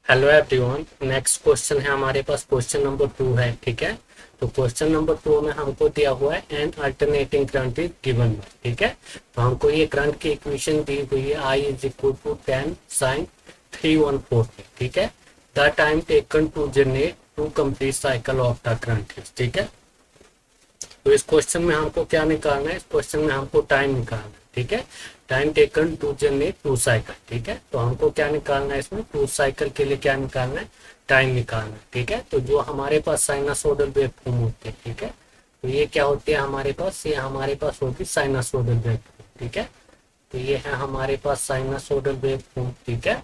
Hello everyone. Next question है हमारे पास, question number 2 है। ठीक है, तो क्वेश्चन नंबर 2 में हमको दिया हुआ है N alternating current is given. ठीक है, तो हमको ये करंट की इक्वेशन दी हुई है I is equal to 10 sine 314। ठीक है, the time taken to generate two complete cycle of the current. ठीक है, तो इस क्वेश्चन में हमको क्या निकालना है, इस क्वेश्चन में हमको टाइम निकालना है। ठीक है, time taken to generate two cycle. ठीक है, तो हमको क्या निकालना है, इसमें टू साइकिल के लिए क्या निकालना है, टाइम निकालना है। ठीक है, तो जो हमारे पास साइनसोइडल वेव फॉर्म होते हैं, ठीक है, तो ये क्या होती है हमारे पास, ये हमारे पास होगी साइनसोइडल वेव फॉर्म। ठीक है, तो ये है हमारे पास साइनसोइडल वेव फॉर्म। ठीक है,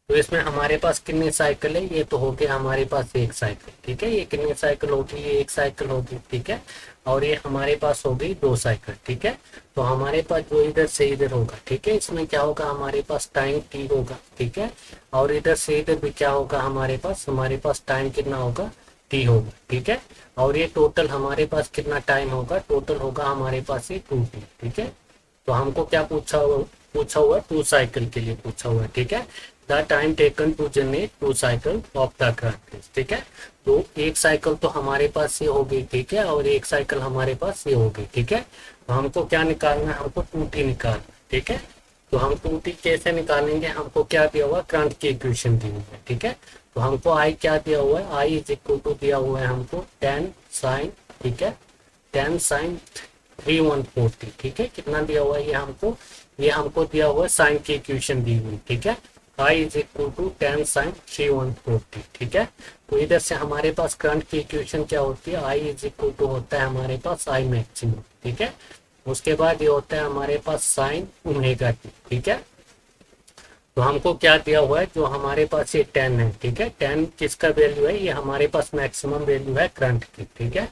तो इसमें हमारे पास कितने साइकिल है, ये तो हो गया हमारे पास एक साइकिल। ठीक है, ये कितने साइकिल होगी, ये एक साइकिल होगी। ठीक है, और ये हमारे पास होगी दो साइकिल। ठीक है, तो हमारे पास जो इधर से इधर होगा, ठीक है, इसमें क्या होगा, हमारे पास टाइम टी होगा। ठीक है, और इधर से इधर भी क्या होगा, हमारे पास टाइम कितना होगा, टी होगा। ठीक है, और ये टोटल हमारे पास कितना टाइम होगा, टोटल होगा हमारे पास ये 2t। ठीक है, तो हमको क्या पूछा हुआ टू साइकिल के लिए पूछा हुआ है। ठीक है, the time taken to generate two cycle of the current. ठीक है, तो एक साइकिल तो हमारे पास ये होगी। ठीक है, और एक साइकिल हमारे पास ये होगी। ठीक है, तो हमको क्या निकालना है, हमको 2t निकालना है। ठीक है, तो हम 2t कैसे निकालेंगे, हमको क्या दिया हुआ, करंट की इक्वेशन दी हुई है। ठीक है, तो हमको आई क्या दिया हुआ है, आई इज इक्वल टू दिया हुआ है हमको 10 साइन। ठीक है, 10 साइन 314। ठीक है, कितना दिया हुआ है ये हमको दिया हुआ है साइन की इक्वेशन दी हुई। ठीक है, I is equal to 10 sine 314। ठीक है, तो इधर से हमारे पास करंट की इक्वेशन क्या होती है, आई इज इक्वल टू होता है हमारे पास आई मैक्सिमम। ठीक है, उसके बाद ये होता है हमारे पास साइन ओमेगा टी। ठीक है, तो हमको क्या दिया हुआ है, जो हमारे पास ये 10 है। ठीक है, 10 किसका वैल्यू है, ये हमारे पास मैक्सिमम वैल्यू है करंट की। ठीक है,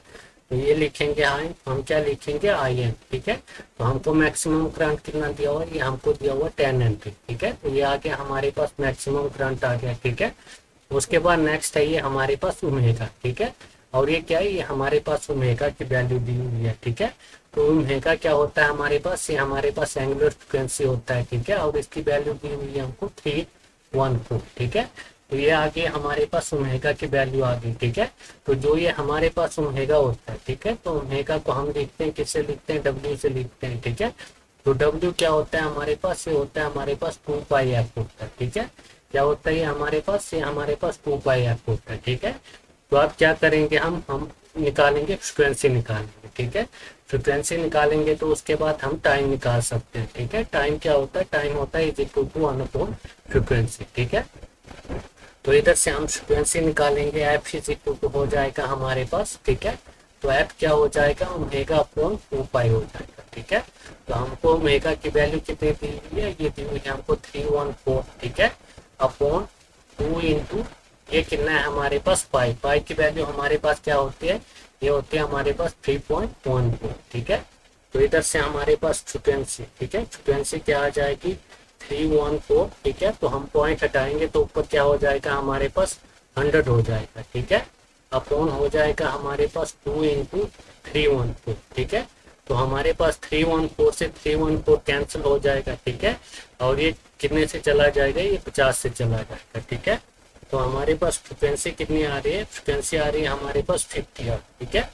तो ये लिखेंगे आई, हम क्या लिखेंगे, आई एन। ठीक है, तो हमको मैक्सिमम करंट कितना दिया हुआ है, ये हमको दिया हुआ 10 एम्पीयर। ठीक है, तो ये आ गया हमारे पास मैक्सिमम करंट आ गया। ठीक है, उसके बाद नेक्स्ट है ये हमारे पास ओमेगा। ठीक है, और ये क्या है, ये हमारे पास ओमेगा की वैल्यू दी हुई है। ठीक है, तो ओमेगा क्या होता है हमारे पास, ये हमारे पास एंगुलर फ्रिक्वेंसी होता है। ठीक है, और इसकी वैल्यू दी हुई है हमको 314। ठीक है, तो ये आगे हमारे पास ओमेगा की वैल्यू आ गई। ठीक है, तो जो ये हमारे पास ओमेगा होता है, ठीक है, तो ओमेगा को हम लिखते हैं, किससे लिखते हैं, डब्ल्यू से लिखते हैं। ठीक है, तो डब्ल्यू क्या होता है हमारे पास, ये होता है हमारे पास 2πf होता है। ठीक है, क्या होता है ये हमारे पास 2πf होता है। ठीक है, तो आप क्या करेंगे, हम निकालेंगे, फ्रिक्वेंसी निकालेंगे। ठीक है, फ्रिक्वेंसी निकालेंगे तो उसके बाद हम टाइम निकाल सकते हैं। ठीक है, टाइम क्या होता है, टाइम होता है इज इक्वल टू 1/, फ्रिक्वेंसी। ठीक है, तो इधर से हम फ्रिक्वेंसी निकालेंगे, एफ इज इक्वल टू हो जाएगा हमारे पास। ठीक है, तो एफ क्या हो जाएगा, ओमेगा अपॉन 2π हो जाएगा। ठीक है, तो हमको ओमेगा की वैल्यू कितनी दी हुई है, ये दी हुई है हमको 314। ठीक है, अपॉन 2 इंटू ये कितना है हमारे पास, पाई। पाई की वैल्यू हमारे पास क्या होती है, ये होती है हमारे पास 3.14। ठीक है, तो इधर से हमारे पास फ्रिक्वेंसी, ठीक है, फ्रिक्वेंसी क्या आ जाएगी, 314। ठीक है, तो हम पॉइंट हटाएंगे तो ऊपर क्या हो जाएगा हमारे पास, 100 हो जाएगा। ठीक है, अपॉन हो जाएगा हमारे पास 2 इंटू 314। ठीक है, तो हमारे पास 314 से 314 कैंसिल हो जाएगा। ठीक है, और ये कितने से चला जाएगा, ये 50 से चला जाएगा। ठीक है, तो हमारे पास फ्रिक्वेंसी कितनी आ रही है, फ्रिक्वेंसी आ रही है हमारे पास 50 हर्ट्ज। ठीक है,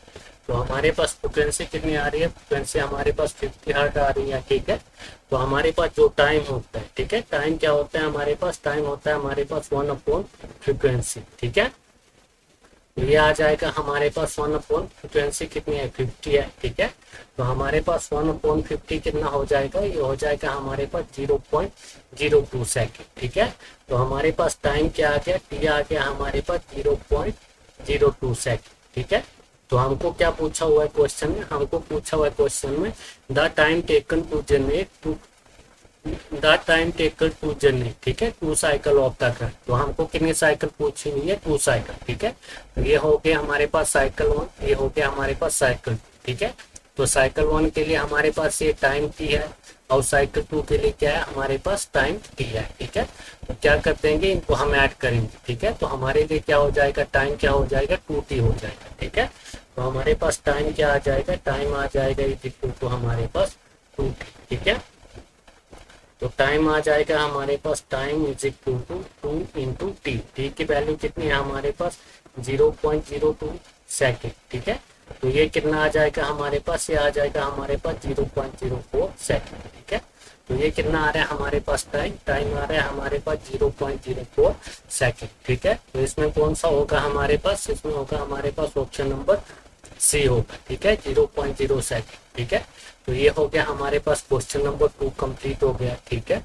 तो हमारे पास फ्रिक्वेंसी कितनी आ रही है, फ्रिक्वेंसी हमारे पास 50 हर्ट्ज आ रही है। ठीक है, तो हमारे पास जो टाइम होता है, ठीक है, टाइम क्या होता है हमारे पास, टाइम होता है हमारे पास 1/, फ्रिक्वेंसी। ठीक है, तो ये आ जाएगा हमारे पास 1/, फ्रिक्वेंसी कितनी है, 50 है। ठीक है, तो हमारे पास 1/50 कितना हो जाएगा, ये हो जाएगा हमारे पास 0.02 सेकेंड। ठीक है, तो हमारे पास टाइम क्या आ गया, टी आ गया हमारे पास 0.02 सेकेंड। ठीक है, तो हमको क्या पूछा हुआ है क्वेश्चन में, हमको पूछा हुआ है क्वेश्चन में the time taken to generate to the time taken to generate, ठीक है, two cycle of the current. तो हमको कितनी साइकिल पूछी हुई है, टू साइकिल। ठीक है, तो ये हो गया हमारे पास साइकिल 1, ये हो गया हमारे पास साइकिल 2। ठीक है, तो साइकिल 1 के लिए हमारे पास ये टाइम टी है, और साइकिल 2 के लिए क्या है हमारे पास, टाइम टी है। ठीक है, तो क्या कर देंगे, इनको हम ऐड करेंगे। ठीक है, तो हमारे लिए क्या हो जाएगा, टाइम क्या हो जाएगा, 2t हो जाएगा। ठीक है, तो हमारे पास टाइम क्या आ जाएगा, टाइम आ जाएगा इक्वल टू हमारे पास 2t। ठीक है, तो टाइम आ जाएगा हमारे पास, time is equal to 2 × T की वैल्यू कितनी है हमारे पास 0.02 सेकेंड। ठीक है, तो ये कितना आ जाएगा हमारे पास, ये आ जाएगा हमारे पास 0.04 सेकेंड। ठीक है, तो ये कितना आ रहा है हमारे पास, टाइम आ रहा है हमारे पास 0.04 सेकेंड। ठीक है, तो इसमें कौन सा होगा हमारे पास, इसमें होगा हमारे पास ऑप्शन नंबर सी होगा। ठीक है, 0.0 सेकेंड। ठीक है, तो ये हो गया हमारे पास क्वेश्चन नंबर 2 कंप्लीट हो गया। ठीक है,